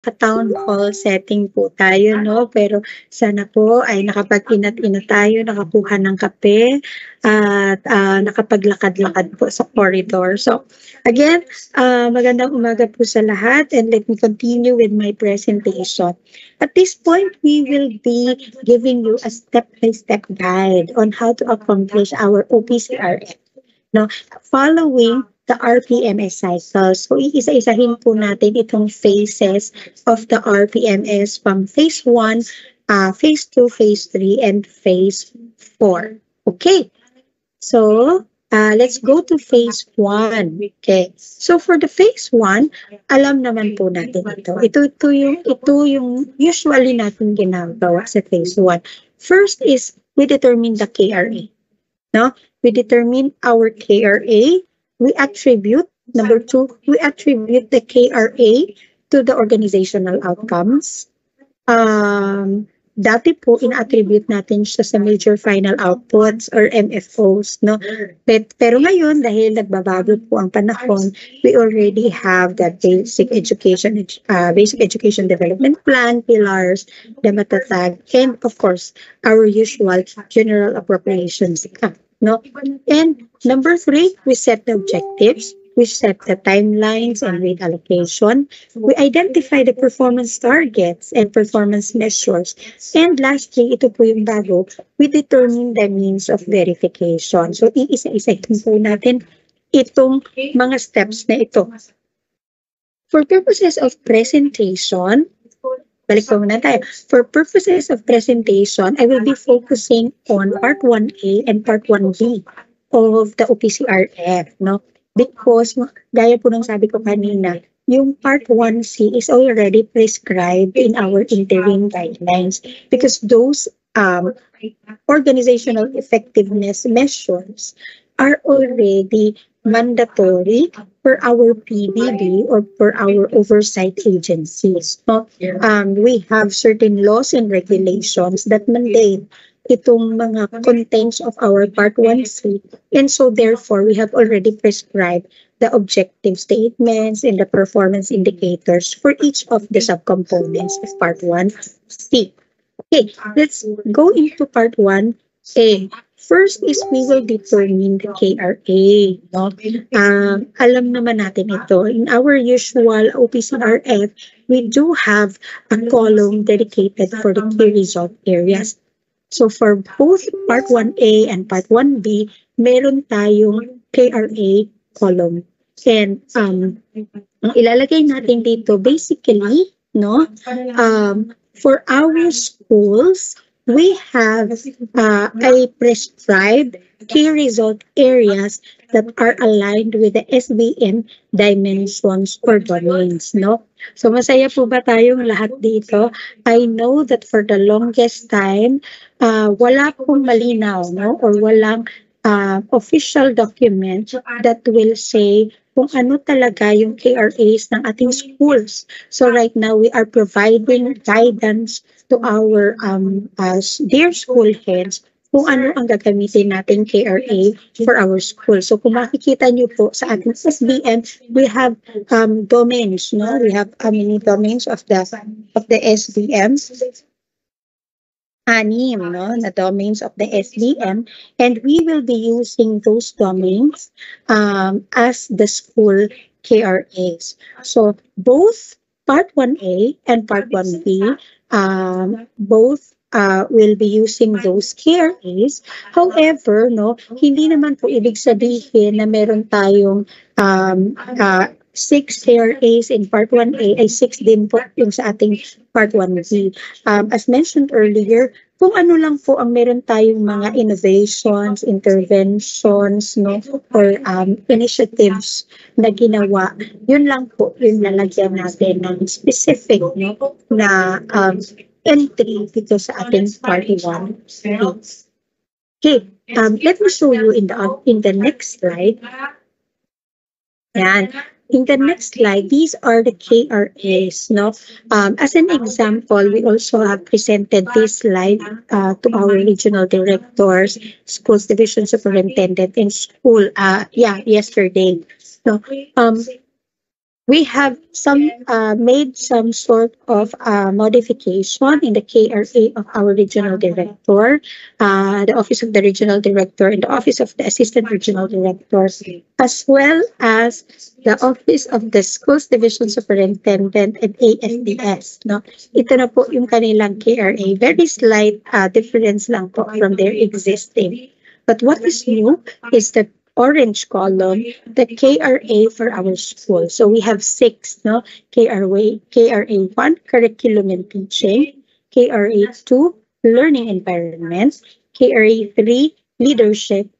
Town hall setting po tayo, no? Pero sana po ay nakapag-inat-inat tayo, nakakuha ng kape, at nakapaglakad-lakad po sa corridor. So, again, magandang umaga po sa lahat, and let me continue with my presentation. At this point, we will be giving you a step-by-step guide on how to accomplish our OPCRF. No, following the RPMS cycle. So, iisa-isahin po natin itong phases of the RPMS from phase 1, phase 2, phase 3, and phase 4. Okay. So, let's go to phase 1. Okay. So, for the phase 1, alam naman po natin ito. Ito yung usually natin ginagawa sa phase 1. First is we determine the KRA. No? We determine our KRA. We attribute, number 2, we attribute the KRA to the organizational outcomes. Dati po, in-attribute natin siya sa major final outputs or MFOs. No? Pero ngayon, dahil nagbabago po ang panahon, we already have that basic education development plan, pillars, the matatag, and of course, our usual general appropriations. No? And number 3, we set the objectives, we set the timelines and rate allocation, we identify the performance targets and performance measures, and lastly, ito po yung bago, we determine the means of verification. So, iisa-isahin po natin itong mga steps na ito. For purposes of presentation, balik po muna tayo. For purposes of presentation, I will be focusing on part 1A and part 1B of the OPCRF, no? Because, gaya po ng sabi ko kanina, yung part 1C is already prescribed in our interim guidelines because those organizational effectiveness measures are already mandatory for our PBB or for our oversight agencies. No? We have certain laws and regulations that mandate itong mga contents of our Part 1C, and so therefore we have already prescribed the objective statements and the performance indicators for each of the subcomponents of Part 1C. Okay, let's go into Part 1A. First is we will determine the KRA. No? Alam naman natin ito. In our usual OPCRF, we do have a column dedicated for the key result areas. So for both Part 1A and Part 1B, meron tayong KRA column. And ang ilalagay natin dito, basically, no, for our schools, we have a prescribed key result areas that are aligned with the SBM dimensions or domains, no? So masaya po ba tayong lahat dito? I know that for the longest time, wala pong malinaw, no? Or walang official document that will say kung ano talaga yung KRAs ng ating schools. So right now, we are providing guidance to our dear school heads kung ano ang gagamitin natin KRA for our school. So kung makikita niyo po sa ating SBM, we have domains, no? We have many domains of the SBM. 6, no, na domains of the SBM, and we will be using those domains as the school KRAs. So both Part 1A and Part 1B, both will be using those KRAs. However, no, hindi naman po ibig sabihin na meron tayong 6 KRAs in Part 1A ay 6 din po yung sa ating Part 1B. As mentioned earlier, kung ano lang po ang meron tayong mga innovations, interventions, no, or initiatives na ginawa, yun lang po yung lalagyan natin ng specific, no, na entry dito sa ating Part 1. Okay, let me show you in the next slide. Yan. In the next slide, these are the KRAs. No? As an example, we also have presented this slide to our regional directors, schools division superintendent, and school, yesterday. So, We have some made some sort of modification in the KRA of our regional director, the office of the regional director, and the office of the assistant regional director, as well as the office of the schools division superintendent and ASDS. No, ito na po yung kanilang KRA. Very slight difference lang po from their existing. But what is new is the orange column, the KRA for our school. So we have six, no? KRA 1, curriculum and teaching, KRA 2, learning environments, KRA 3, leadership,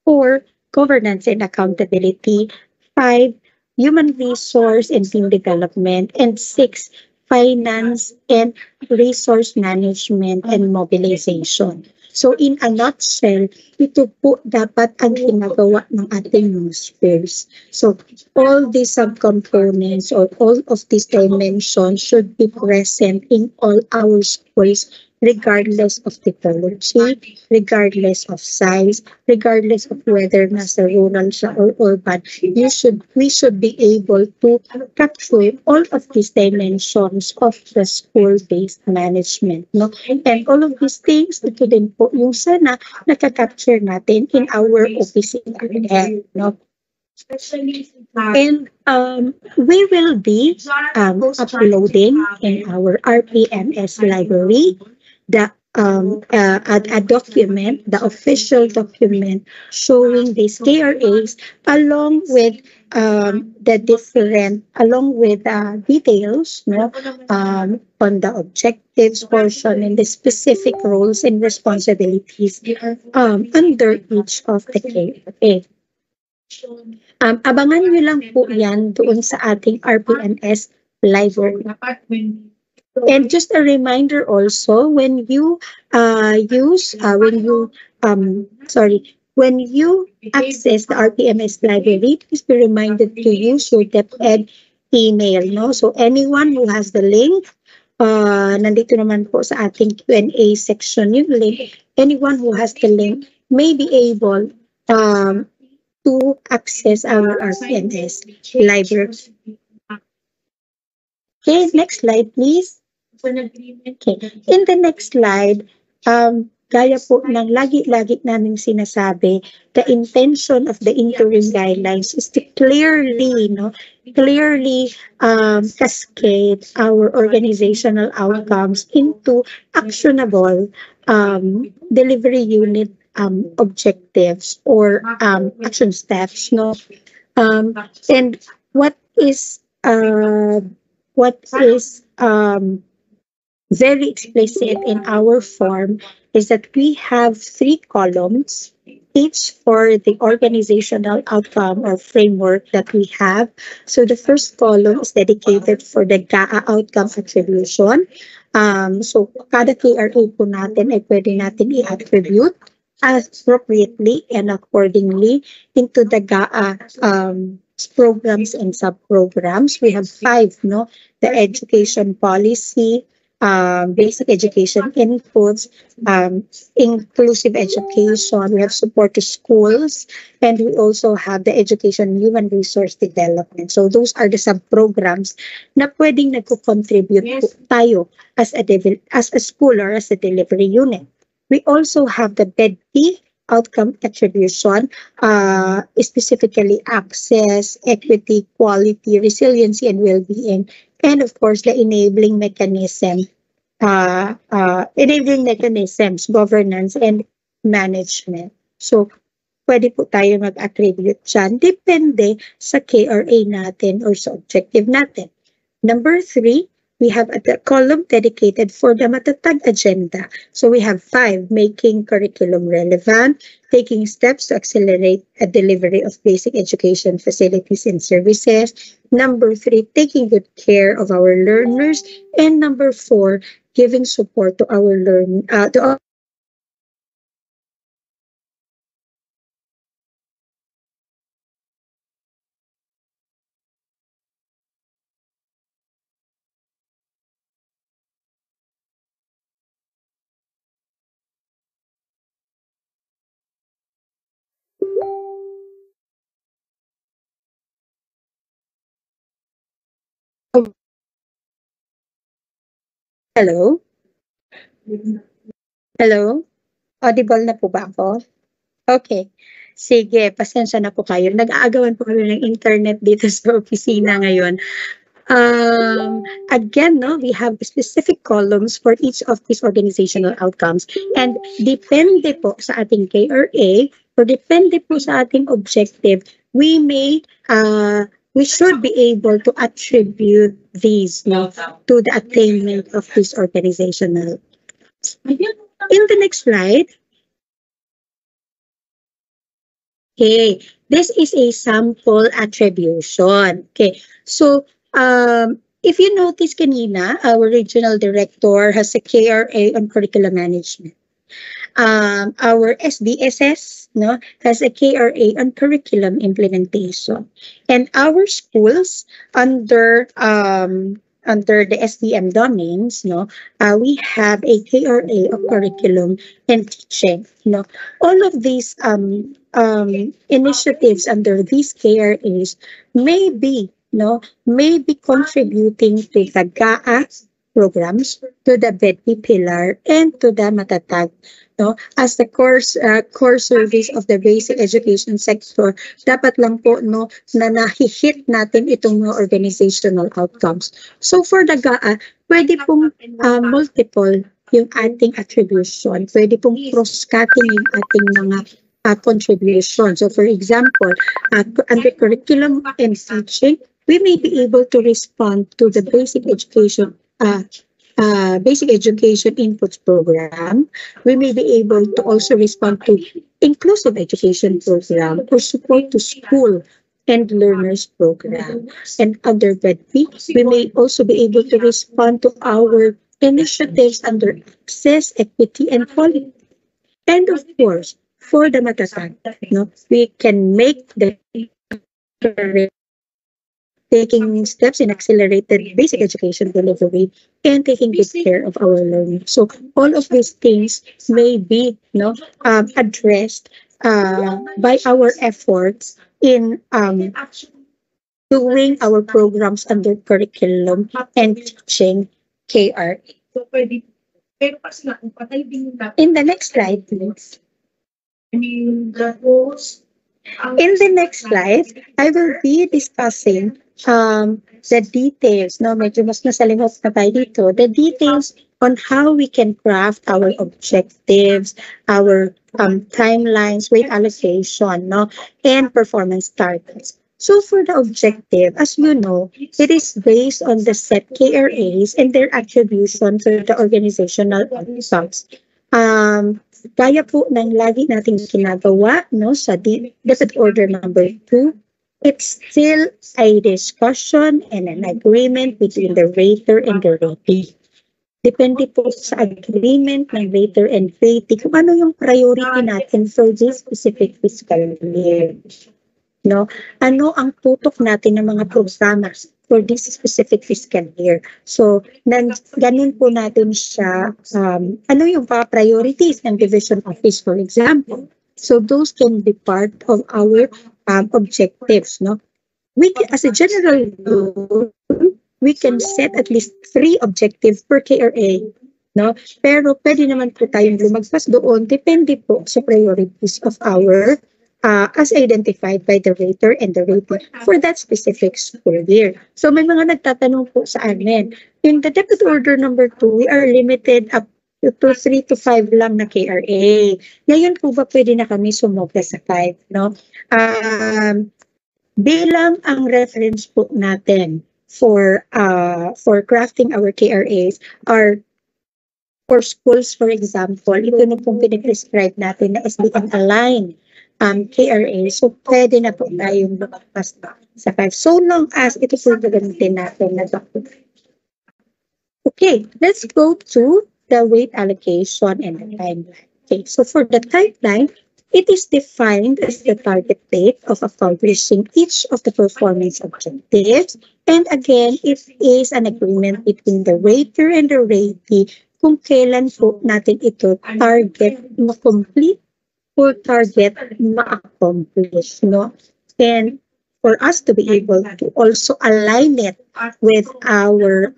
4, governance and accountability, 5, human resource and team development, and 6, finance and resource management and mobilization. So in a nutshell, ito po dapat ang ginagawa ng ating mga schools. So all these subcomponents or all of these dimensions should be present in all our schools regardless of typology, regardless of size, regardless of whether nasa rural siya or urban. We should be able to capture all of these dimensions of the school-based management. No? And all of these things, ito din po yung sana nakaka-capture natin in our OPCRL. No? And we will be uploading in our RPMS library a document, the official document showing these KRAs along with details, no, on the objectives portion and the specific roles and responsibilities under each of the KRA. Abangan nyo lang po yan doon sa ating RPMS library. And just a reminder also, when you access the RPMS library, please be reminded to use your DepEd email. No, so anyone who has the link, nandito naman po sa ating Q&A section yung link. Anyone who has the link may be able to access our RPMS library. Okay, next slide, please. Okay. In the next slide, gaya po ng lagi-lagi namin sinasabi, the intention of the interim guidelines is to clearly cascade our organizational outcomes into actionable delivery unit objectives or action steps. No, and what is very explicit in our form is that we have 3 columns, each for the organizational outcome or framework that we have. So the first column is dedicated for the GAA outcome attribution. So kada KRA po natin ay pwede natin i-attribute appropriately and accordingly into the GAA programs and sub-programs. We have 5, no? The education policy, basic education inputs, inclusive education, we have support to schools, and we also have the education human resource development. So those are the sub-programs na pwedeng nagko-contribute po tayo as a school or as a delivery unit. We also have the BEDP outcome attribution, specifically access, equity, quality, resiliency, and well-being, and of course the enabling mechanisms, governance and management. So pwede po tayo mag-attribute dyan, depende sa KRA natin or sa objective natin. Number 3, we have a column dedicated for the Matatag agenda. So we have 5, making curriculum relevant, taking steps to accelerate a delivery of basic education facilities and services. Number 3, taking good care of our learners. And number 4, giving support to our Hello? Hello? Audible na po ba ako? Okay. Sige, pasensya na po kayo. Nag-aagawan po kami ng internet dito sa opisina ngayon. Again, no, we have specific columns for each of these organizational outcomes. And depende po sa ating KRA or depende po sa ating objective, we should be able to attribute these, no, to the attainment of this organizational. In the next slide, okay, this is a sample attribution. Okay, so if you notice kanina, our regional director has a KRA on curriculum management. Our SDSS, no, has a KRA on curriculum implementation, and our schools under the SDM domains, no, we have a KRA of curriculum and teaching. No, all of these initiatives under these KRAs may be contributing to the GAA programs, to the BEDP pillar, and to the Matatag. No, as the core service of the basic education sector, dapat lang po, no, na nahihit natin itong mga organizational outcomes. So for the GAA, pwede pong multiple yung ating attribution. Pwede pong cross-cutting yung ating mga contribution. So for example, under curriculum and teaching, we may be able to respond to the basic education inputs program. We may be able to also respond to inclusive education program or support to school and learners program. And under BEDP, we may also be able to respond to our initiatives under access, equity, and quality. And of course, for the Matatag, no, we can make the taking steps in accelerated basic education delivery and taking good care of our learning. So all of these things may be, addressed by our efforts in doing our programs under curriculum and teaching KRA. In the next slide, please. In the next slide, I will be discussing the details, no, medyo mas nasalimot na tayo dito, the details on how we can craft our objectives, our timelines, weight allocation, no, and performance targets. So for the objective, as you know, it is based on the set KRAs and their attribution to the organizational outcomes. Gaya po ng lagi nating ginagawa, no, sa Debit Order number 2, it's still a discussion and an agreement between the rater and the ratee. Depende po sa agreement ng rater and ratee kung ano yung priority natin for this specific fiscal year. No, ano ang tutok natin ng mga programas for this specific fiscal year. So, ganun po natin siya, ano yung priorities ng division office, for example. So, those can be part of our objectives, no? As a general rule, we can set at least 3 objectives per KRA, no? Pero pwede naman po tayong lumagpas doon, depende po sa priorities of our as identified by the rater and the rater for that specific school year. So may mga nagtatanong po sa amin, in the Debit Order number 2, we are limited up to 3 to 5 lang na KRA. Ngayon po ba pwede na kami sumobra sa 5, no? Bilang ang reference po natin for crafting our KRAs are for schools, for example, ito na pong pinag-prescribe natin na SBM aligned KRA. So, pwede na po tayong lumagpas sa 5. So long as ito po gagamitin natin na document. Okay, let's go to the weight allocation and the timeline. Okay, so for the timeline, it is defined as the target date of accomplishing each of the performance objectives. And again, it is an agreement between the rater and the ratee kung kailan po natin ito target ma-complete or target ma-accomplish, no? And for us to be able to also align it with our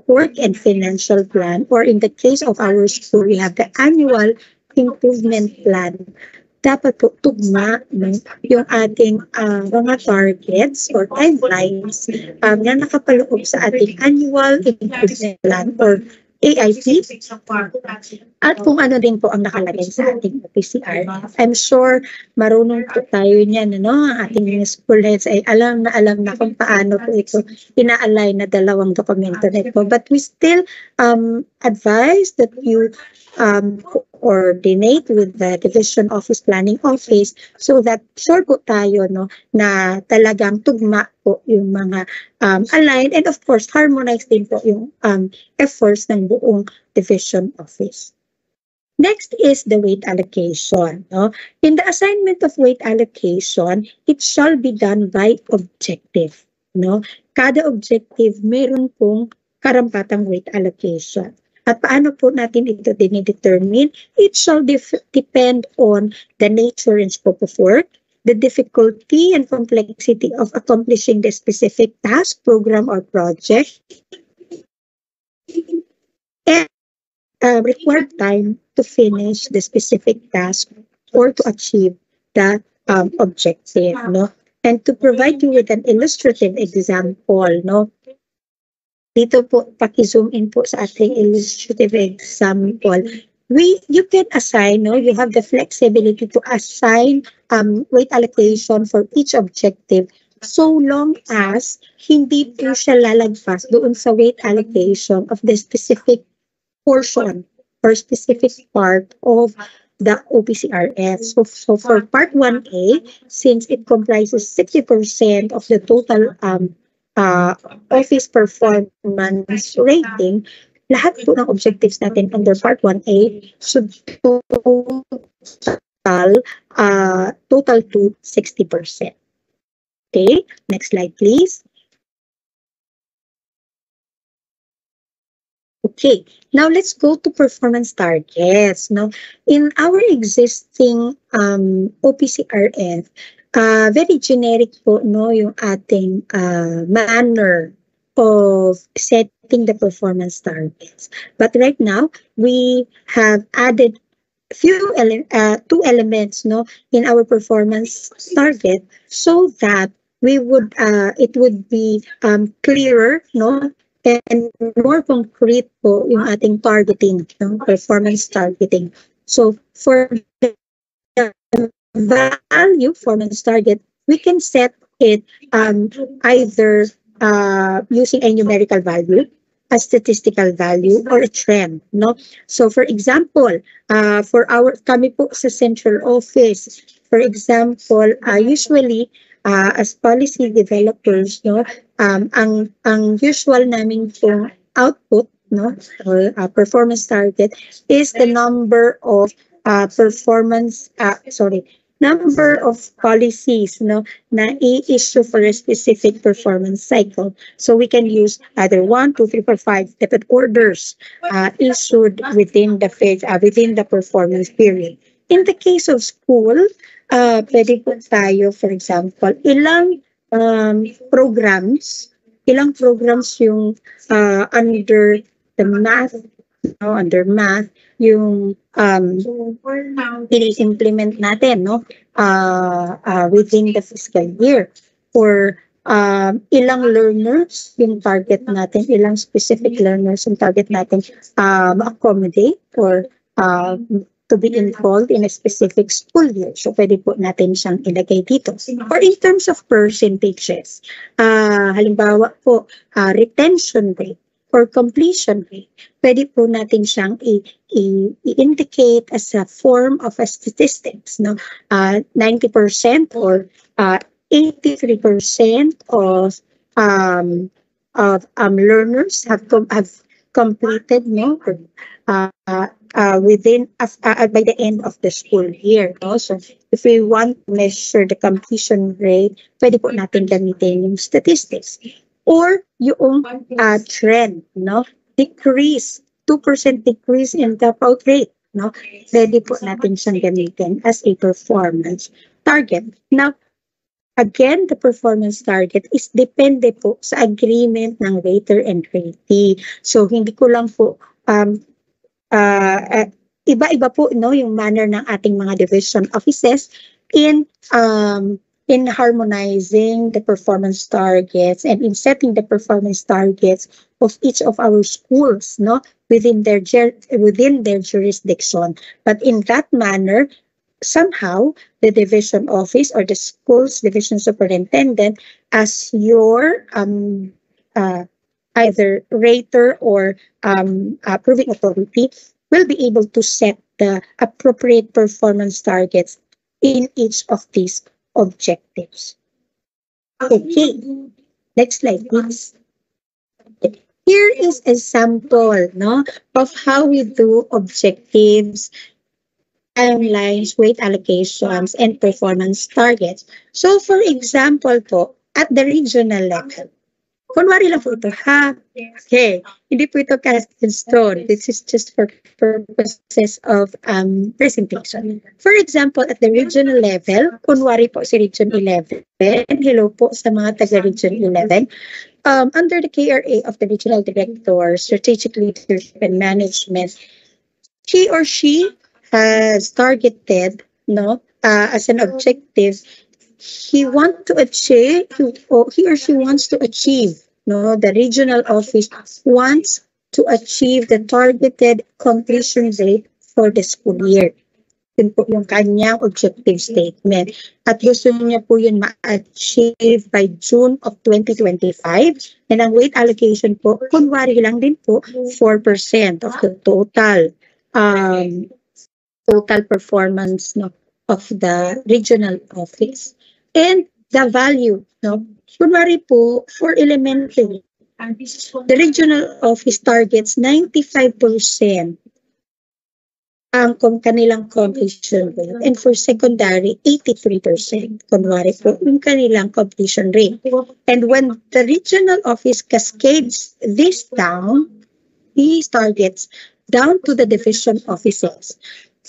work and financial plan, or in the case of our school, we have the annual improvement plan. Dapat po tugma no, yung ating mga targets or timelines na nakapaloob sa ating annual improvement plan or AIP, at kung ano din po ang nakalagay sa ating OPCR. I'm sure marunong po tayo niyan, ano? Ang ating mga school heads ay alam na kung paano po ito ina-align na dalawang dokumento na ito. But we still advise that you coordinate with the Division Office Planning Office so that sure po tayo no na talagang tugma po yung mga aligned, and of course harmonize din po yung efforts ng buong division office. Next is the weight allocation. No? In the assignment of weight allocation, it shall be done by objective. No? Kada objective, meron pong karampatang weight allocation. At paano po natin ito dinidetermine? It shall depend on the nature and scope of work, the difficulty and complexity of accomplishing the specific task, program, or project, and required time to finish the specific task or to achieve the objective. No? And to provide you with an illustrative example, no? Dito po, paki-zoom in po sa ating illustrative example. You can assign, no? You have the flexibility to assign weight allocation for each objective so long as hindi po siya lalagpas doon sa weight allocation of the specific portion or specific part of the OPCRF. So for part 1A, since it comprises 60% of the total office performance rating, lahat po ng objectives natin under part 1A should total to 60%. Okay, next slide please. Okay, now let's go to performance targets. Now, in our existing OPCRF, very generic po no yung ating manner of setting the performance targets. But right now, we have added two elements no in our performance target so that it would be clearer no and more concrete po yung ating targeting, yung performance targeting. So for the value performance target, we can set it either using a numerical value, a statistical value, or a trend. No? So for example, for kami po sa central office, for example, usually as policy developers, no, ang usual namin pong output, no, or performance target is the number of number of policies no na i-issue for a specific performance cycle. So we can use either 1, 2, 3, 4, 5 different orders issued within the performance period. In the case of school, pwede po tayo, for example, ilang programs yung under the math, no, under math, yung ini-implement natin no within the fiscal year, or ilang learners yung target natin, ilang specific learners yung target natin accommodate or to be involved in a specific school year. So pwede po natin siyang ilagay dito. Or in terms of percentages, halimbawa po retention rate or completion rate, pwede po natin siyang i-indicate as a form of a statistics. No? 90% or 83% of learners have completed no, within by the end of the school year. No? So if we want to measure the completion rate, pwede po natin gamitin yung statistics. Or yung trend, no? Decrease, 2% decrease in dropout rate, no? Pwede po natin siyang gamitin as a performance target. Now, Again, the performance target is depende po sa agreement ng rater and ratee. So, hindi ko lang po, uh, uh, iba-iba po no, yung manner ng ating mga division offices in harmonizing the performance targets and in setting the performance targets of each of our schools no, within their jurisdiction. But in that manner, somehow the division office or the school's division superintendent as your either rater or approving authority will be able to set the appropriate performance targets in each of these objectives. Okay, next slide please. Here is a sample no, of how we do objectives, timelines, weight allocations, and performance targets. So for example po, at the regional level, kunwari lang po ito, ha? Okay, hindi po ito cast in stone. This is just for purposes of presentation. For example, at the regional level, kunwari po si Region 11, hello po sa mga taga-Region 11, under the KRA of the Regional Director, Strategic Leadership and Management, he or she has targeted no as an objective he or she wants to achieve no, the regional office wants to achieve the targeted completion rate for the school year. Yun po yung kanyang objective statement. At gusto niya po yun ma-achieve by June of 2025. And ang weight allocation po, kunwari lang din po, 4% of the total performance no, of the regional office. And the value, no, kunwari po, for elementary, the regional office targets 95% ang kanilang completion rate. And for secondary, 83%. Kunwari po, yung kanilang completion rate. And when the regional office cascades this down, these targets down to the division offices,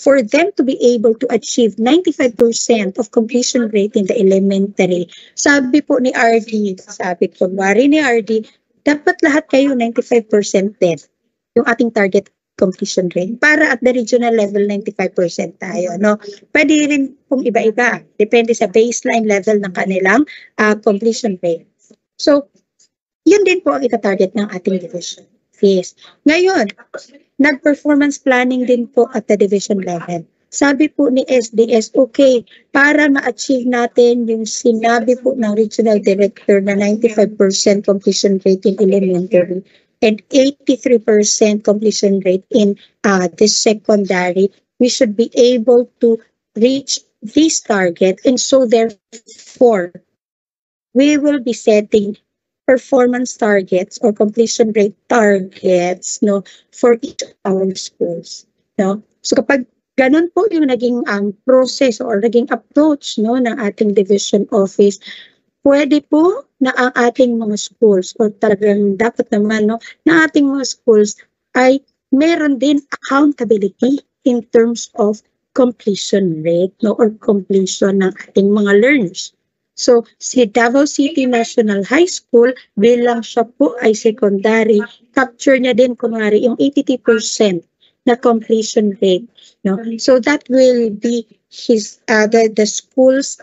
for them to be able to achieve 95% of completion rate in the elementary. Sabi po ni RD, kunwari ni RD, dapat lahat kayo 95% din yung ating target completion rate. Para at the regional level, 95% tayo. No? Pwede rin pong iba-iba. Depende sa baseline level ng kanilang completion rate. So, yun din po ang ita-target ng ating division. Yes. Ngayon, nag-performance planning din po at the division level. Sabi po ni SDS, okay, para ma-achieve natin yung sinabi po ng regional director na 95% completion rate in elementary and 83% completion rate in the secondary, we should be able to reach this target. And so therefore, we will be setting performance targets or completion rate targets no for each of our schools no. So kapag ganun po yung naging process or naging approach no ng ating division office, pwede po na ang ating mga schools or talagang dapat naman no na ating mga schools ay meron din accountability in terms of completion rate no or completion ng ating mga learners. So, si Davao City National High School, bilang siya po ay secondary, capture niya din kunwari yung 82% na completion rate. No? So, that will be his the school's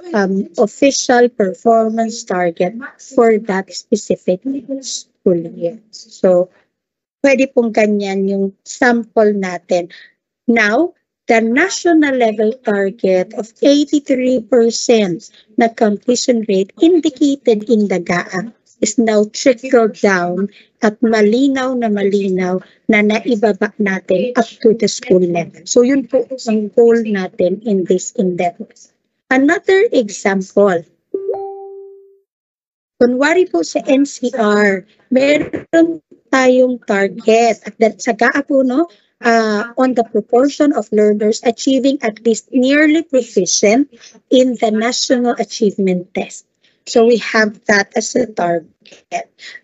official performance target for that specific school year. So, pwede pong ganyan yung sample natin. Now, the national level target of 83% na completion rate indicated in the GAA is now trickled down at malinaw na naibaba natin up to the school level. So yun po ang goal natin in this endeavor. Another example, kunwari po sa NCR, meron tayong target at sa GAA po no, on the proportion of learners achieving at least nearly proficient in the National Achievement Test. So we have that as a target.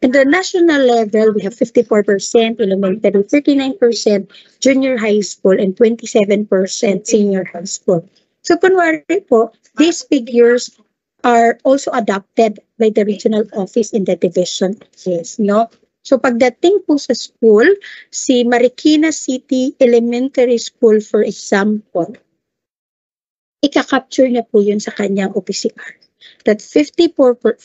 In the national level, we have 54% elementary, 39% junior high school, and 27% senior high school. So kunwari po, these figures are also adopted by the regional office in the division. Yes, no? So pagdating po sa school, si Marikina City Elementary School, for example, ika-capture niya po yun sa kanyang OPCR. That 54%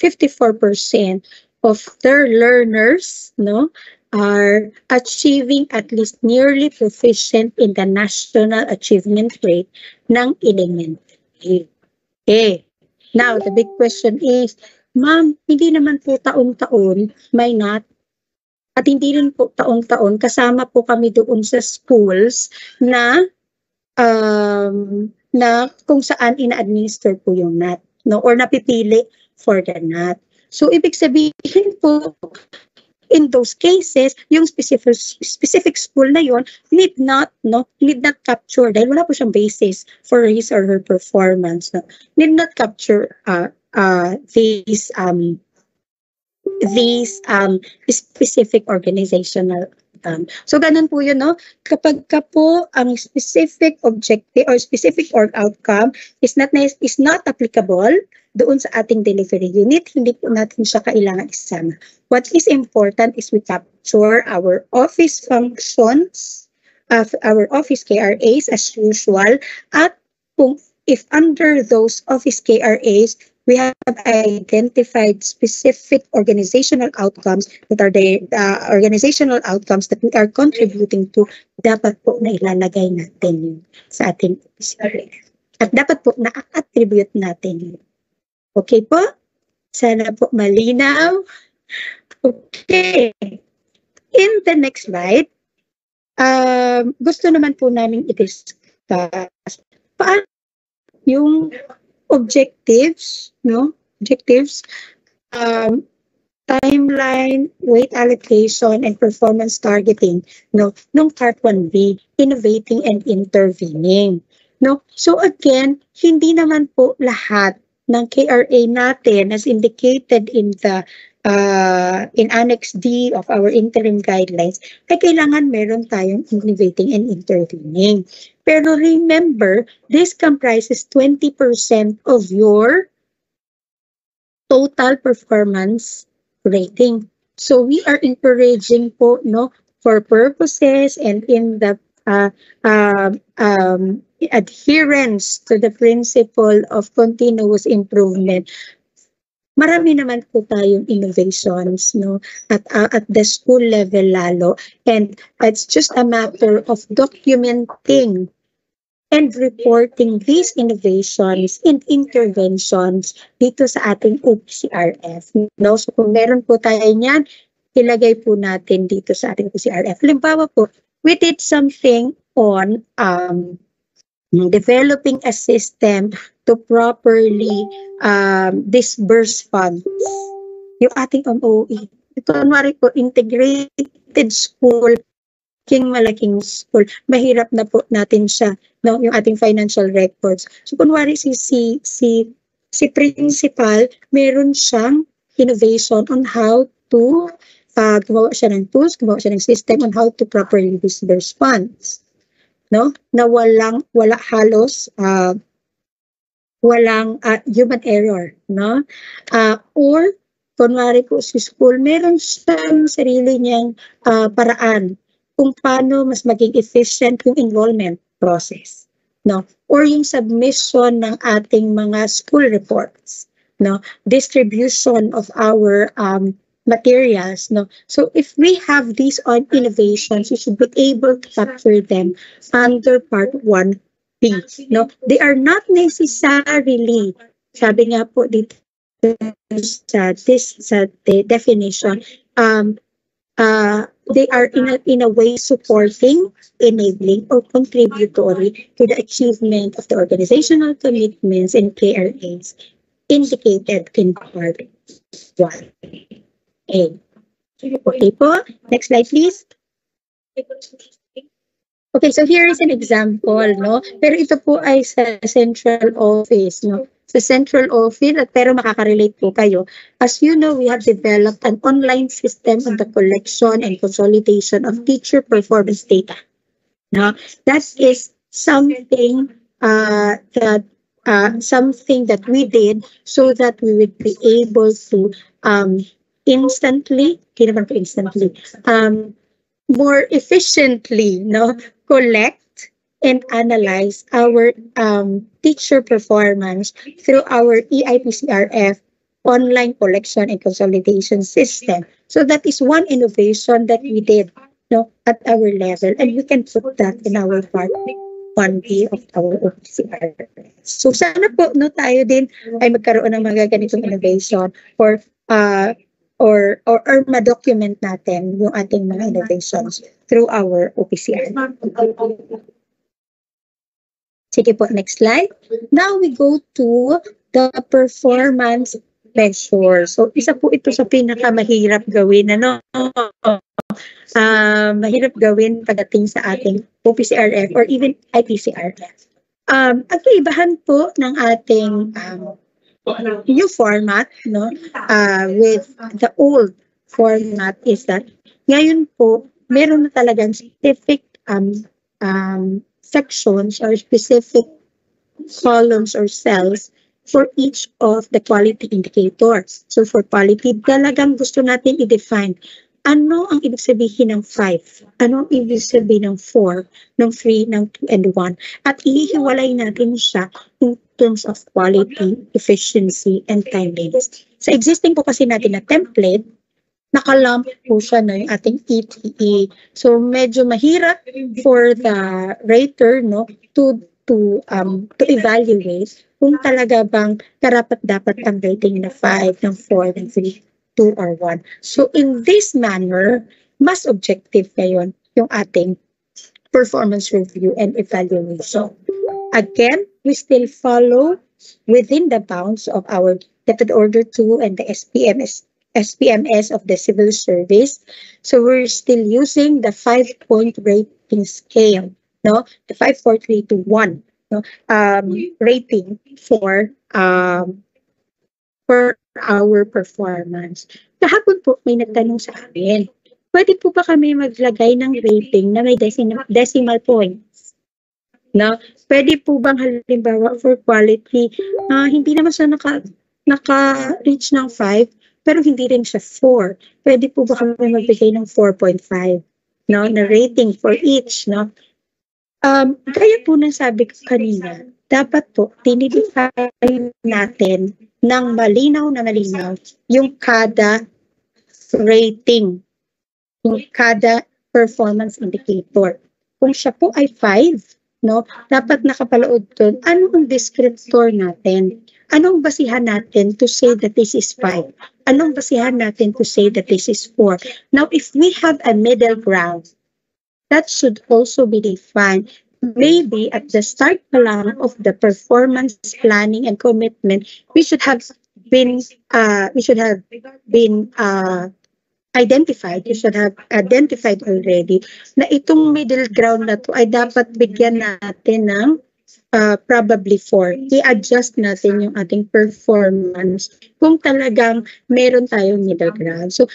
of their learners, no, are achieving at least nearly proficient in the national achievement rate ng elementary. Okay. Now, the big question is, ma'am, hindi naman po taon-taon may not, at hindi rin po taon-taon kasama po kami doon sa schools na kung saan ina-administer po yung NAT, no, or napipili for the NAT. So ibig sabihin po, in those cases, yung specific school na yon need not capture, dahil wala po siyang basis for his or her performance, no, need not capture these specific organizational. So ganun po yun, no? Kapag ka po ang specific objective or specific org outcome is not applicable doon sa ating delivery unit, hindi po natin siya kailangan isama. What is important is we capture our office functions, our office KRAs as usual, at if under those office KRAs, we have identified specific organizational outcomes that are the organizational outcomes that we are contributing to, dapat po na ilalagay natin sa ating OPCR. At dapat po na-attribute natin yun. Okay po? Sana po malinaw. Okay. In the next slide, gusto naman po namin i-discuss paano yung objectives, no? Objectives, timeline, weight allocation, and performance targeting, no? Nung part 1B, innovating and intervening, no? So again, hindi naman po lahat ng KRA natin as indicated in the in Annex D of our interim guidelines, ay kailangan meron tayong innovating and intervening. Pero remember, this comprises 20% of your total performance rating. So we are encouraging po, no, for purposes and in the adherence to the principle of continuous improvement. Marami naman po tayong innovations, no, at the school level lalo, and it's just a matter of documenting and reporting these innovations and interventions dito sa ating OPCRF, no. So kung meron po tayo niyan, ilagay po natin dito sa ating OPCRF. Halimbawa po, we did something on developing a system to properly disburse funds. Yung ating MOE. Ito, kunwari po, integrated school, malaking school, mahirap na po natin siya, no, yung ating financial records. So, kunwari si principal, meron siyang innovation on how to gumawa siya ng tools, gumawa siya ng system on how to properly disburse funds. No, na wala halos walang human error, no, or kunwari po si school meron siyang sarili niyang paraan kung paano mas maging efficient yung enrollment process, no, or yung submission ng ating mga school reports, no, distribution of our materials, no. So if we have these on innovations, we should be able to capture them under part 1B, no. They are not necessarily, sabi nga po dito sa the definition, they are in a way supporting, enabling, or contributory to the achievement of the organizational commitments and KRAs indicated in part 1. Okay po. Next slide, please. Okay, so here is an example, no? Pero ito po ay sa central office, no? Sa central office, pero makaka-relate po kayo. As you know, we have developed an online system on the collection and consolidation of teacher performance data. No? That is something that something that we did so that we would be able to instantly, hindi naman po instantly, more efficiently, no, collect and analyze our teacher performance through our EIPCRF online collection and consolidation system. So that is one innovation that we did, no, at our level, and we can put that in our part 1B of our OPCR. So sana po, no, tayo din ay magkaroon ng mga ganitong innovation or ma-document natin yung ating mga innovations through our OPCR. Sige po, next slide. Now we go to the performance measure. So isa po ito sa pinakamahirap gawin, ano? Mahirap gawin pagdating sa ating OPCRF or even IPCRF. Ang kaibahan po ng ating new format, no, with the old format is that ngayon po meron na talagang specific sections or specific columns or cells for each of the quality indicators. So for quality, talagang gusto natin i-define ano ang ibig sabihin ng 5, ano ang ibig sabihin ng 4, ng 3, ng 2, and 1. At ihiwalay natin siya in terms of quality, efficiency, and timeliness. Sa existing po kasi natin na template, nakalump po siya na yung ating ETE. So medyo mahirap for the rater, no, to evaluate kung talaga bang karapat-dapat ang rating na 5, ng 4, ng 3, 2, or 1. So in this manner, mas objective ngayon yung ating performance review and evaluation. Again, we still follow within the bounds of our Method Order 2 and the SPMS of the Civil Service. So we're still using the 5-point rating scale, no? The 5, 4, 3, 2, 1, no? Rating for our performance. Kahapon po may nagtanong sa amin, pwede po ba kami maglagay ng rating na may decimal points? No? Pwede po bang halimbawa for quality, hindi naman siya naka-reach ng 5, pero hindi rin siya 4. Pwede po ba kami magbigay ng 4.5, no, na rating for each, no? Kaya po nang sabi ko kanina, dapat po dinidefine natin ng malinaw na malinaw yung kada rating, yung kada performance indicator. Kung siya po ay 5, no, dapat nakapalood doon, ano ang descriptor natin? Anong basihan natin to say that this is 5? Anong basihan natin to say that this is 4? Now, if we have a middle ground, that should also be defined. Maybe at the start pa lang of the performance planning and commitment, we should have been identified. You should have identified already na itong middle ground na to ay dapat bigyan natin ng probably 4. I-adjust natin yung ating performance kung talagang meron tayong middle ground. So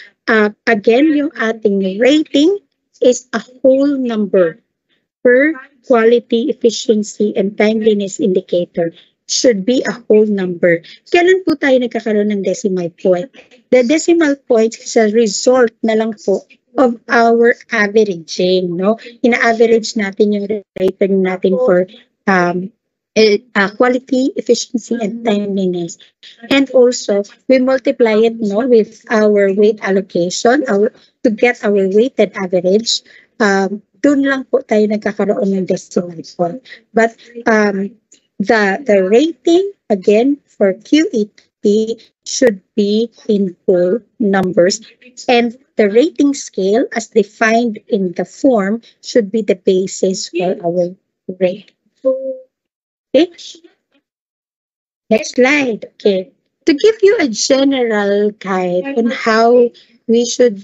again, yung ating rating is a whole number per quality, efficiency, and timeliness indicator. Should be a whole number. Kailan po tayo nagkakaroon ng decimal point? The decimal point is a result na lang po of our averaging, no? Ina-average natin yung rating natin for quality, efficiency, and timeliness. And also, we multiply it, no, with our weight allocation, to get our weighted average. Doon lang po tayo nagkakaroon ng decimal point. But the rating, again, for QEP should be in whole numbers. And the rating scale, as defined in the form, should be the basis for our rate. Okay? Next slide. Okay. To give you a general guide on how we should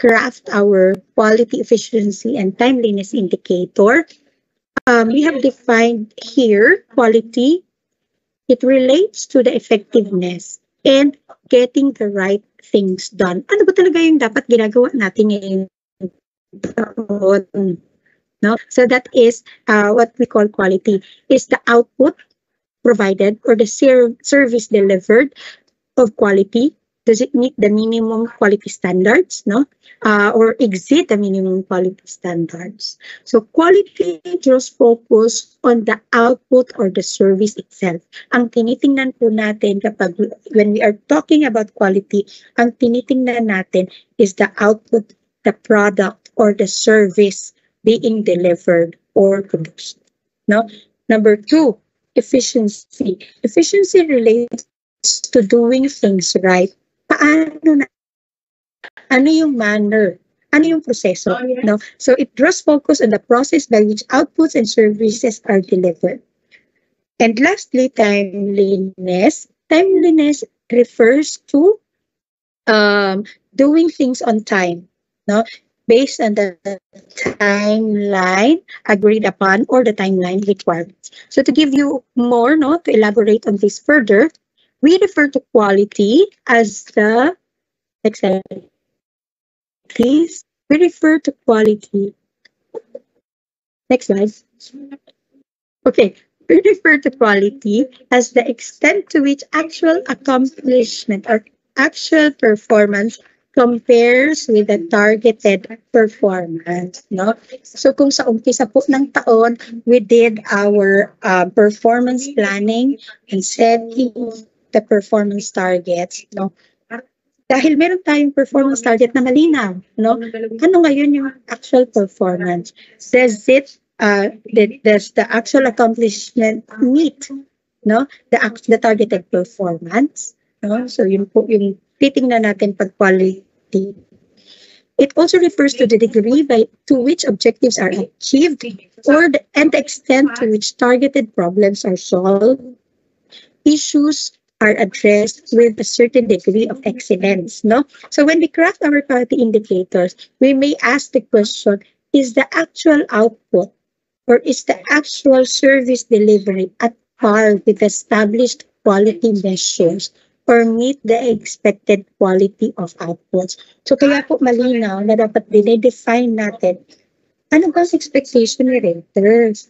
craft our quality, efficiency, and timeliness indicator, we have defined here quality. It relates to the effectiveness and getting the right things done. Ano ba talaga yung dapat ginagawa natin ngayon? No? So that is what we call quality, is the output provided or the service delivered of quality? Does it meet the minimum quality standards, no? Or exceed the minimum quality standards? So quality draws focus on the output or the service itself. Ang tinitingnan po natin kapag when we are talking about quality, ang tinitingnan natin is the output, the product or the service being delivered or produced. No? Number two, efficiency. Efficiency relates to doing things right. Paano na? Ano yung manner? Ano yung proseso? No? So it draws focus on the process by which outputs and services are delivered. And lastly, timeliness. Timeliness refers to doing things on time, no? Based on the timeline agreed upon or the timeline required. So to give you more, no, to elaborate on this further, we refer to quality as the, next slide, please. We refer to quality. Next slide. Okay, we refer to quality as the extent to which actual accomplishment or actual performance compares with the targeted performance, no? So kung sa umpisa po ng taon, we did our performance planning and setting the performance targets, no? Dahil meron tayong performance target na malinaw, no? Ano ngayon yung actual performance? Does the actual accomplishment meet, no, the targeted performance, no? So yun po yung titingnan natin pag quality. It also refers to the degree to which objectives are achieved and the extent to which targeted problems are solved. Issues are addressed with a certain degree of excellence, no? So when we craft our quality indicators, we may ask the question, is the actual output or is the actual service delivery at par with established quality measures or meet the expected quality of outputs? So kaya po malinaw na dapat dinedefine natin ano bang expectation ni renters.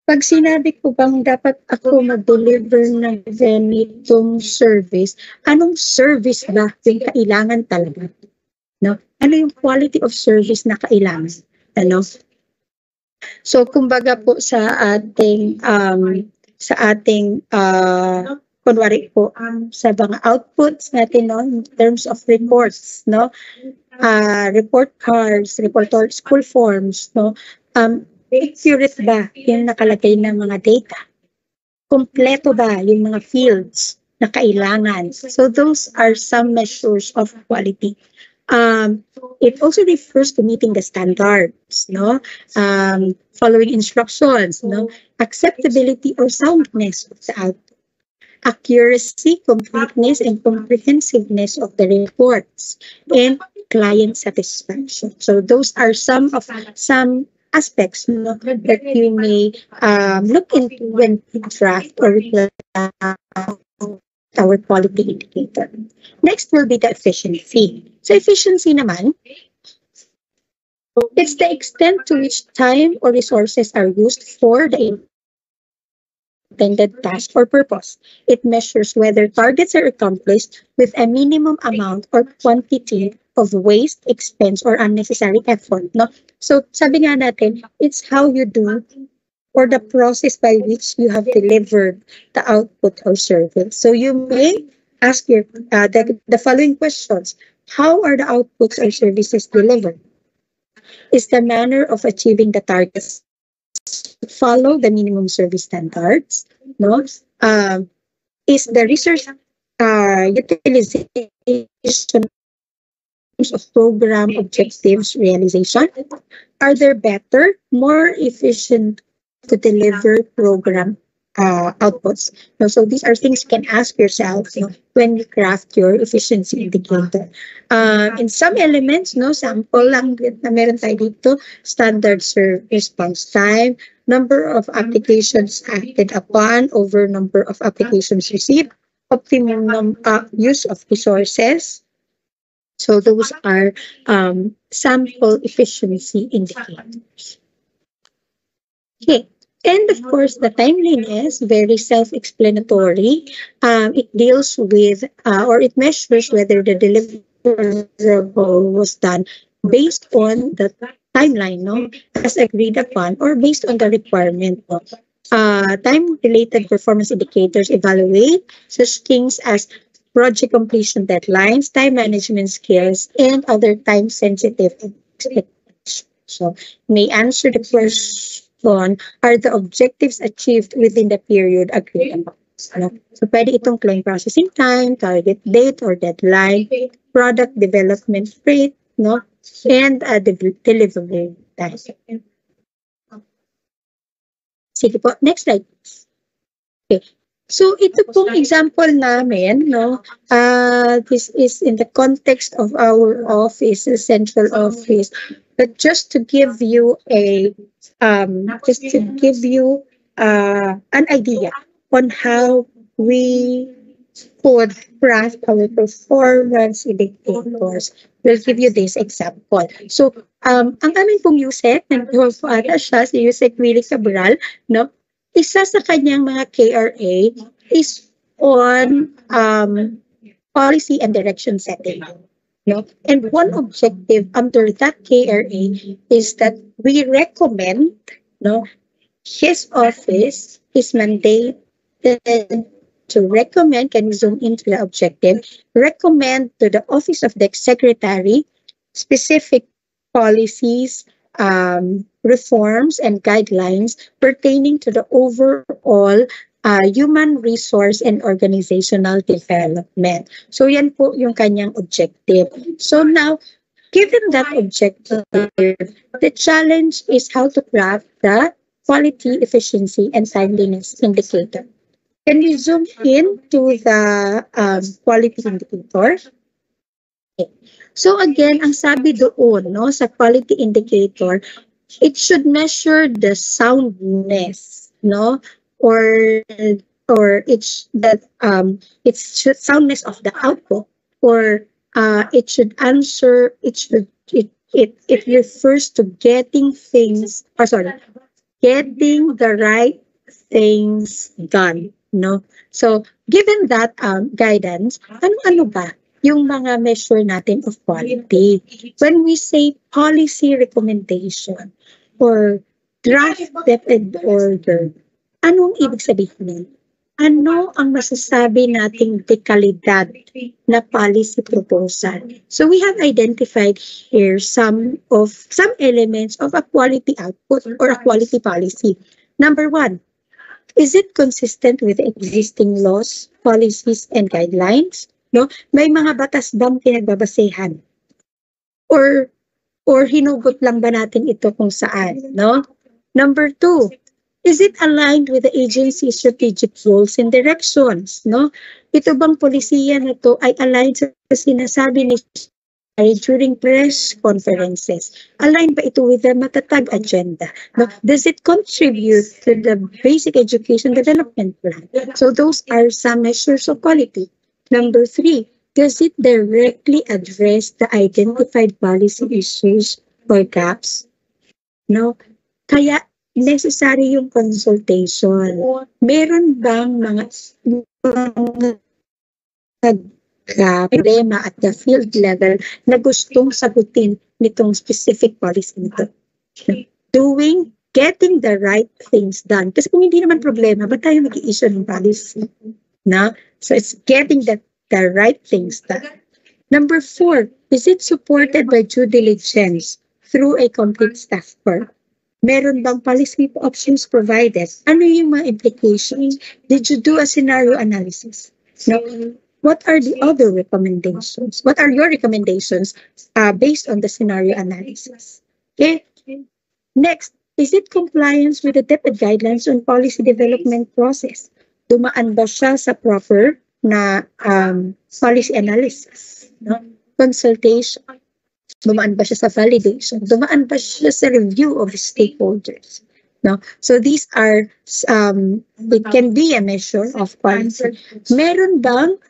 Pag sinabi ko bang dapat ako mag-deliver ng ganitong service, anong service ba yung kailangan talaga? No? Ano yung quality of service na kailangan? Ano? So kumbaga po sa ating kunwari po sa mga outputs natin, no, in terms of reports, no, report cards, school forms, no, accurate ba yung nakalagay ng mga data? Kompleto ba yung mga fields na kailangan? So those are some measures of quality. It also refers to meeting the standards, no, following instructions, no, acceptability or soundness of the output, accuracy, completeness, and comprehensiveness of the reports, and client satisfaction. So those are some aspects, no, that you may look into when you draft or our quality indicator. Next will be the efficiency. So efficiency naman, it's the extent to which time or resources are used for the intended task or purpose. It measures whether targets are accomplished with a minimum amount or quantity of waste, expense, or unnecessary effort. No? So sabi nga natin, it's how you do or the process by which you have delivered the output or service. So you may ask the following questions. How are the outputs or services delivered? Is the manner of achieving the targets follow the minimum service standards? No? Is the resource utilization of program objectives realization? Are there better, more efficient to deliver program outputs? No, so these are things you can ask yourself, no, when you craft your efficiency indicator. In some elements, no, sample lang na meron tayo dito, standard response time, number of applications acted upon over number of applications received, optimum use of resources. So those are sample efficiency indicators. Okay, And of course, the timeliness, very self-explanatory. It deals with, or it measures whether the deliverable was done based on the timeline, no, as agreed upon, or based on the requirement. No? Time-related performance indicators evaluate such things as project completion deadlines, time management skills, and other time-sensitive expectations. So, may answer the question, are the objectives achieved within the period agreed upon? No? So, pwede itong claim processing time, target date or deadline, product development rate, no? And delivery time. Sige po, next slide. Okay. So, ito pong example namin, no? This is in the context of our office, the central office. But just to give you an idea on how we could craft our performance indicators. We'll give you this example. So, ang aming pong USEC, nandito po ata siya, si USEC Willie Cabral, no? Isa sa kanyang mga KRA is on policy and direction setting. No? And one objective under that KRA is that we recommend, no, his office is mandated to recommend, can we zoom into the objective, recommend to the Office of the Secretary specific policies, reforms, and guidelines pertaining to the overall human resource and organizational development. So yan po yung kanyang objective. So now, given that objective, the challenge is how to craft the quality, efficiency, and timeliness indicator. Can you zoom in to the quality indicator? Okay. So again, ang sabi doon, no, sa quality indicator, it should measure the soundness, no, or it's that soundness of the output, or it should answer, it refers to getting things, or sorry, getting the right things done, no. So given that guidance, ano ba yung mga measure natin of quality? When we say policy recommendation or drafted order, anong ibig sabihin nun? Ano ang masasabi nating dekalidad na policy proposal? So we have identified here some elements of a quality output or a quality policy. Number one, is it consistent with existing laws, policies, and guidelines? No, may mga batas bang pinagbabasehan? Or hinugot lang ba natin ito kung saan, no? Number two, is it aligned with the agency's strategic goals and directions, no? Ito bang polisiya na to ay aligned sa sinasabi ni during press conferences? Aligned ba ito with the matatag agenda? No? Does it contribute to the basic education development plan? So those are some measures of quality. Number three, does it directly address the identified policy issues or gaps? No? Kaya necessary yung consultation. Meron bang mga problema at the field level na gustong sagutin nitong specific policy nito? Getting the right things done. Kasi kung hindi naman problema, ba't tayo mag-i-issue ng policy? No? So it's getting the right things done. Number four, is it supported by due diligence through a complete staff work? Meron bang policy options provided? Ano yung mga implications? Did you do a scenario analysis? No? What are the other recommendations? What are your recommendations based on the scenario analysis? Okay. Next, is it compliance with the DepEd guidelines on policy development process? Dumaan ba siya sa proper na policy analysis? No? Consultation. Dumaan ba siya sa validation? Dumaan ba siya sa review of stakeholders? No? So these are, it can be a measure of policy. Meron bang,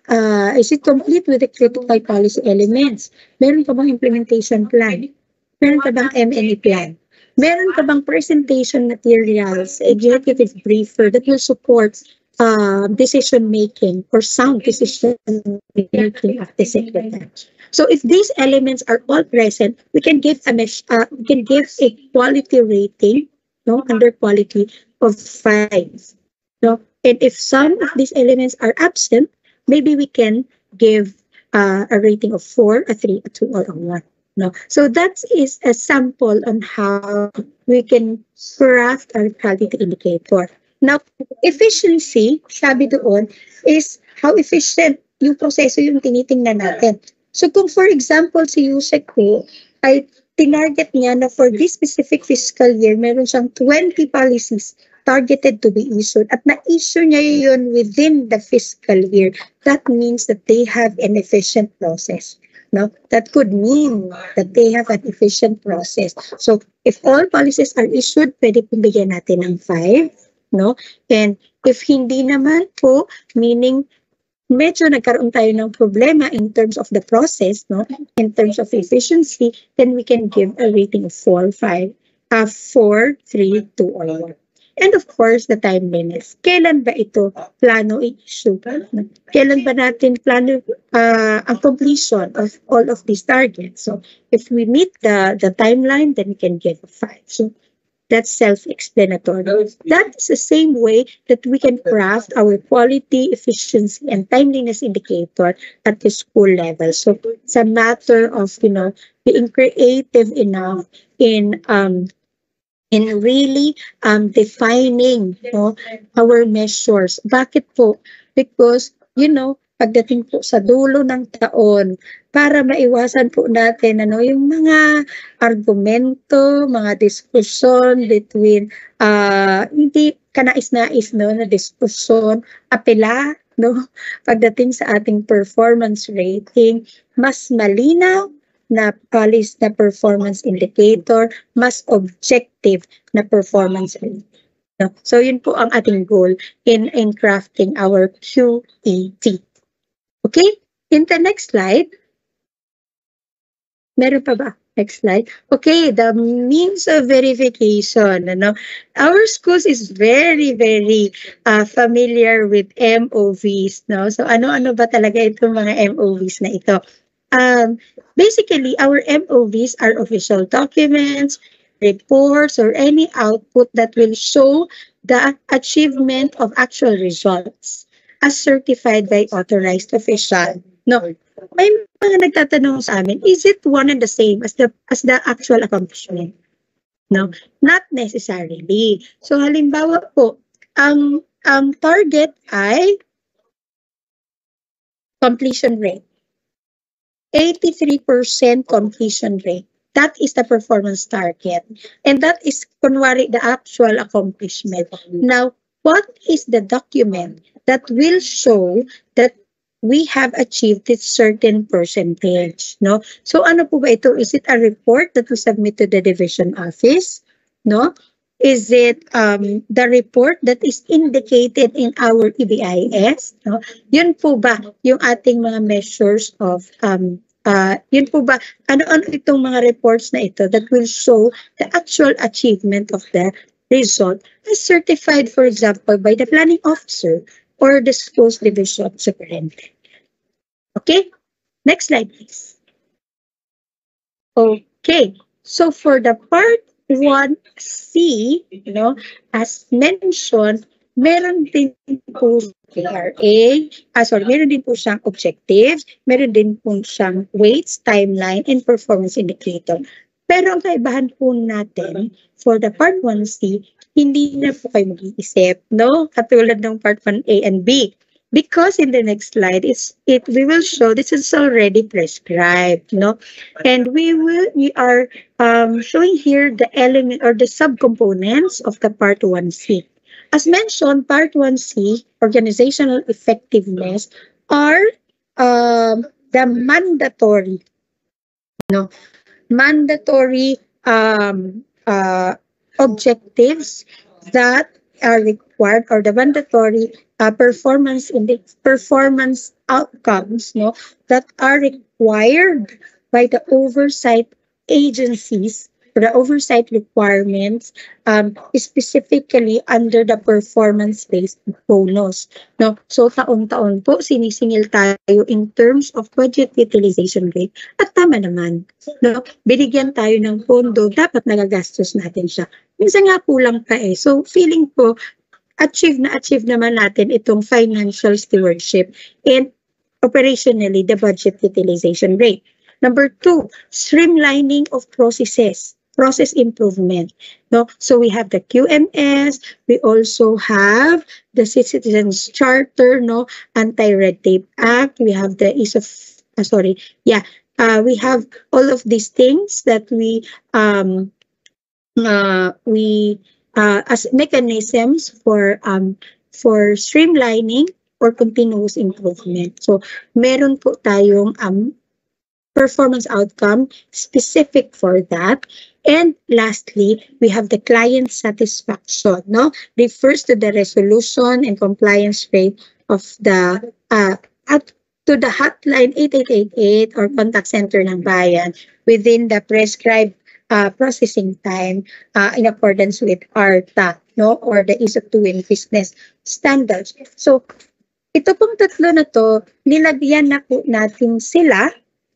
is it complete with the critical policy elements? Meron pa bang implementation plan? Meron pa bang M&E plan? Meron ka bang presentation materials, executive briefer that will support decision making or sound decision making of the secretary? So if these elements are all present, we can give a quality rating, no, under quality of 5. No, and if some of these elements are absent, maybe we can give a rating of 4, a 3, a 2, or a 1. No, so that is a sample on how we can craft our quality indicator. Now, efficiency, sabi doon, is how efficient yung proseso yung tinitingnan natin. So kung for example, si Yusek ko ay tinarget niya na for this specific fiscal year, meron siyang 20 policies targeted to be issued at na-issue niya yun within the fiscal year. That means that they have an efficient process. No, that could mean that they have an efficient process. So if all policies are issued, pwede pong bigyan natin ng 5. No? And if hindi naman po, meaning medyo nagkaroon tayo ng problema in terms of the process, no? In terms of efficiency, then we can give a rating of 4, 5, 4, 3, 2, or 1. And of course, the timeliness. Kailan ba ito plano i-issue? Kailan ba natin plano ang completion of all of these targets? So if we meet the timeline, then we can give a 5. So that's self-explanatory. That is the same way that we can craft our quality, efficiency, and timeliness indicator at the school level. So it's a matter of, being creative enough in really defining our measures. Bakit po? Because, pagdating po sa dulo ng taon, para maiwasan po natin yung mga argumento, mga diskusyon between hindi kanais-nais na diskusyon, apela, pagdating sa ating performance rating, mas malinaw na policy na performance indicator, mas objective na performance indicator. So yun po ang ating goal in crafting our QET. Okay? In the next slide, meron pa ba? Next slide. Okay, the means of verification. Our schools is very, very familiar with MOVs. So ano-ano ba talaga itong mga MOVs na ito? Basically, our MOVs are official documents, reports, or any output that will show the achievement of actual results as certified by authorized official. No, may mga nagtatanong sa amin, is it one and the same as the actual accomplishment? No, not necessarily. So halimbawa po, ang target ay completion rate. 83% completion rate. That is the performance target. And that is, kunwari, the actual accomplishment. Now, what is the document that will show that we have achieved this certain percentage? No? So, ano po ba ito? Is it a report that we submit to the division office? No? Is it the report that is indicated in our EBIS? No? Yun po ba yung ating mga measures of yun po ba, ano-ano itong mga reports na ito that will show the actual achievement of the result as certified, for example, by the planning officer or the school's division superintendent. Okay? Next slide, please. Okay. So for the part 1C, as mentioned, meron din po meron din po siyang objectives, meron din po siyang weights, timeline, and performance indicator. Pero ang kaibahan po natin for the part 1C, hindi na po kayo mag-iisip, katulad ng part 1A and B. Because in the next slide, we will show this is already prescribed, and we are showing here the element or the subcomponents of the part 1C. As mentioned, part 1C, organizational effectiveness, are the mandatory objectives that are required, or the mandatory performance outcomes that are required by the oversight agencies the oversight requirements specifically under the performance-based bonus. No? So taon-taon po sinisingil tayo in terms of budget utilization rate. At tama naman, no? Binigyan tayo ng pondo, dapat nagagastos natin siya. Minsan nga kulang pa eh. So feeling ko, achieve naman natin itong financial stewardship and operationally the budget utilization rate. Number 2, streamlining of process improvement. No? So we have the QMS, we also have the Citizens Charter, no, Anti-Red Tape Act, we have the ease of we have all of these things that we as mechanisms for streamlining or continuous improvement. So meron po tayong performance outcome specific for that. And lastly, we have the client satisfaction, no? Refers to the resolution and compliance rate of the to the hotline 8888 or contact center ng bayan within the prescribed processing time in accordance with ARTA, no, or the ease of doing business standards. So ito pong tatlo na to, nilagyan na po natin sila,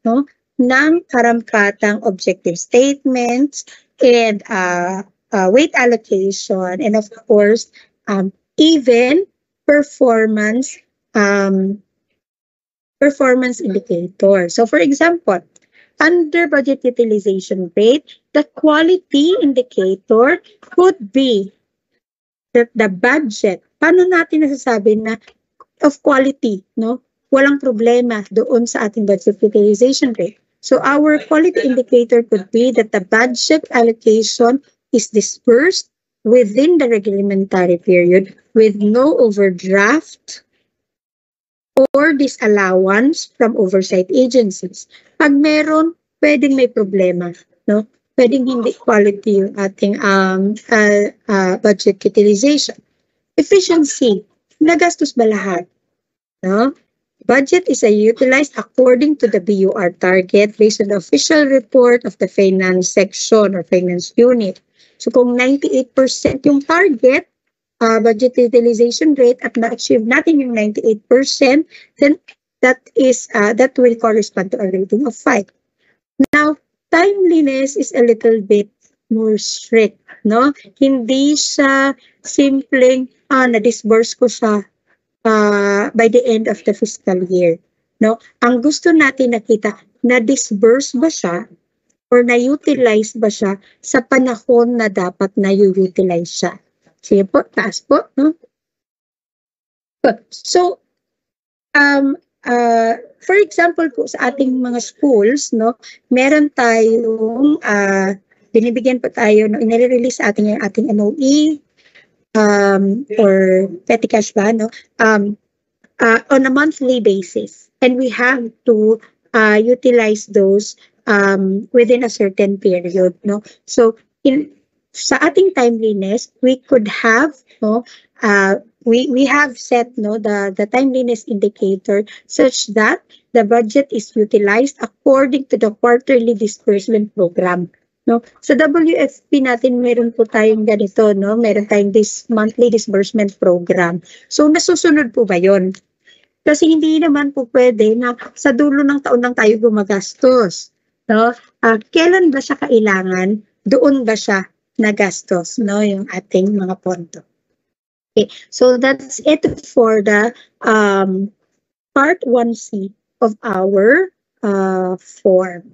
no, ng karampatang objective statements and weight allocation and of course even performance indicator. So for example, under budget utilization rate, the quality indicator could be that the budget. Paano natin nasasabi na of quality, no? Walang problema doon sa ating budget utilization rate. So our quality indicator could be that the budget allocation is dispersed within the reglementary period with no overdraft or disallowance from oversight agencies. Pag meron, pwedeng may problema, no? Pwedeng hindi quality yung ating budget utilization. Efficiency, nagastos ba lahat? No? Budget is utilized according to the BUR target based on the official report of the finance section or finance unit. So kung 98% yung target, budget utilization rate at na-achieve natin yung 98%, then that will correspond to a rating of 5. Now, timeliness is a little bit more strict, no? Hindi siya simpleng na-disburse ko siya by the end of the fiscal year, no? Ang gusto natin nakita, na-disburse ba siya or na-utilize ba siya sa panahon na dapat na-utilize siya. Sige po, taas po, no? So, for example po sa ating mga schools, no, meron tayong binibigyan po tayo, no, inire-release sa ating MOE or petty cash ba, no, on a monthly basis, and we have to utilize those within a certain period, no. So sa ating timeliness, we could have, no, we have set, no, the timeliness indicator such that the budget is utilized according to the quarterly disbursement program, no. Sa WFP natin meron po tayong ganito, no, meron tayong this monthly disbursement program. So nasusunod po ba 'yon? Kasi hindi naman po pwede na sa dulo ng taon lang tayo gumagastos, no. Kailan ba siya kailangan? Doon ba siya nagastos, no, yung ating mga pondo. Okay, so that's it for the part 1C of our form.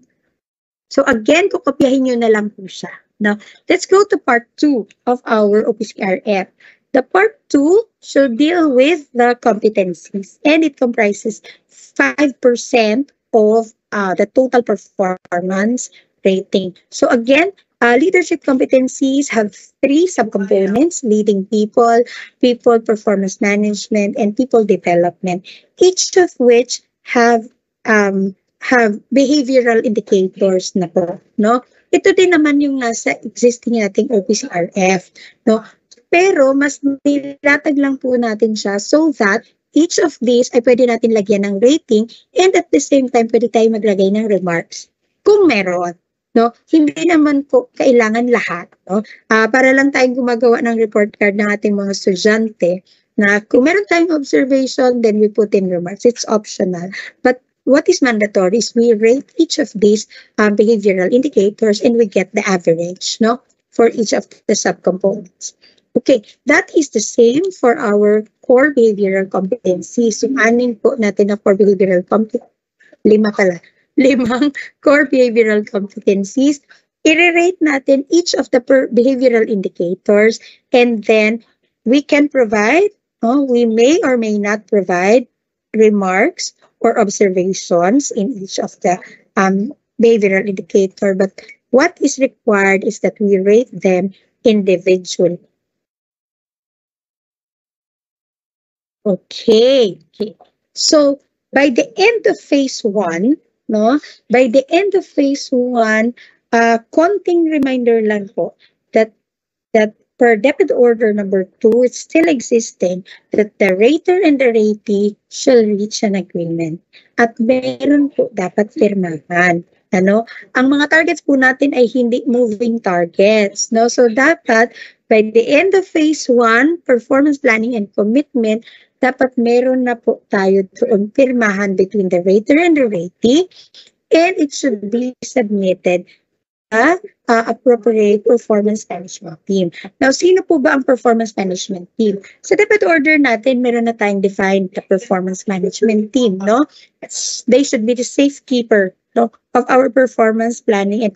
So again, kukopyahin nyo na lang po siya. Now, let's go to part 2 of our OPCRF. The part 2 should deal with the competencies, and it comprises 5% of the total performance rating. So again, leadership competencies have 3 subcomponents: leading people, people performance management, and people development, each of which have behavioral indicators na po, no? Ito din naman yung nasa existing nating OPCRF, no? Pero mas nilatag lang po natin siya so that each of these ay pwede natin lagyan ng rating, and at the same time pwede tayo maglagay ng remarks kung meron. no? Hindi naman po kailangan lahat, no? Para lang tayong gumagawa ng report card ng ating mga estudyante na kung meron tayong observation, then we put in remarks. It's optional. But what is mandatory is we rate each of these behavioral indicators and we get the average, no? For each of the subcomponents. Okay, that is the same for our core behavioral competencies. Yung anin po natin na core behavioral competencies, lima pala, limang core behavioral competencies. I-rate natin each of the behavioral indicators and then we can provide, we may or may not provide remarks or observations in each of the behavioral indicator. But what is required is that we rate them individually. Okay. So by the end of phase 1, no? By the end of phase 1, konting reminder lang po that per DepEd order number 2, it's still existing that the rater and the ratee shall reach an agreement. At meron po dapat firmahan. Ano? Ang mga targets po natin ay hindi moving targets, no? So dapat by the end of phase 1, performance planning and commitment, dapat meron na po tayo doon pirmahan between the rater and the ratee, and it should be submitted sa appropriate performance management team. Now, sino po ba ang performance management team? Sa DepEd order natin, meron na tayong defined the performance management team, no? They should be the safekeeper, no, of our performance planning and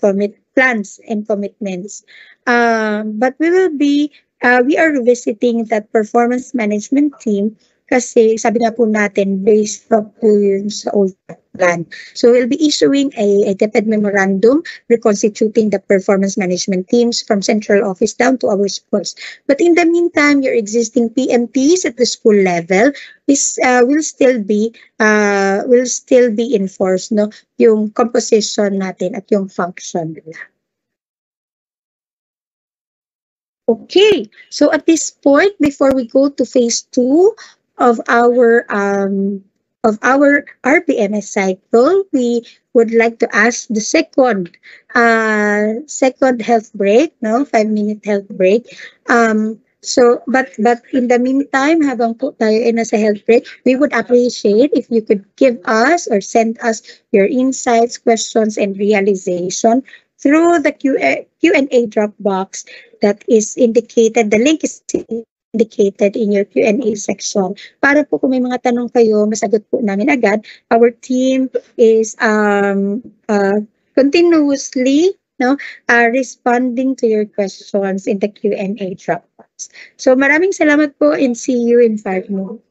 plans and commitments. But we are revisiting that performance management team kasi sabi nga po natin, based pa po yun sa old plan. So we'll be issuing a DepEd memorandum reconstituting the performance management teams from central office down to our schools. But in the meantime, your existing PMTs at the school level will still be enforced, no? Yung composition natin at yung function nila. Okay, so at this point, before we go to phase 2 of our RPMS cycle, we would like to ask the second health break, no, 5-minute health break. So, but in the meantime, habang po tayo ay nasa health break, we would appreciate if you could give us or send us your insights, questions, and realization through the Q&A drop box that is indicated. The link is indicated in your Q&A section. Para po kung may mga tanong kayo, masagot po namin agad. Our team is continuously responding to your questions in the Q&A drop box. So maraming salamat po and see you in 5 minutes.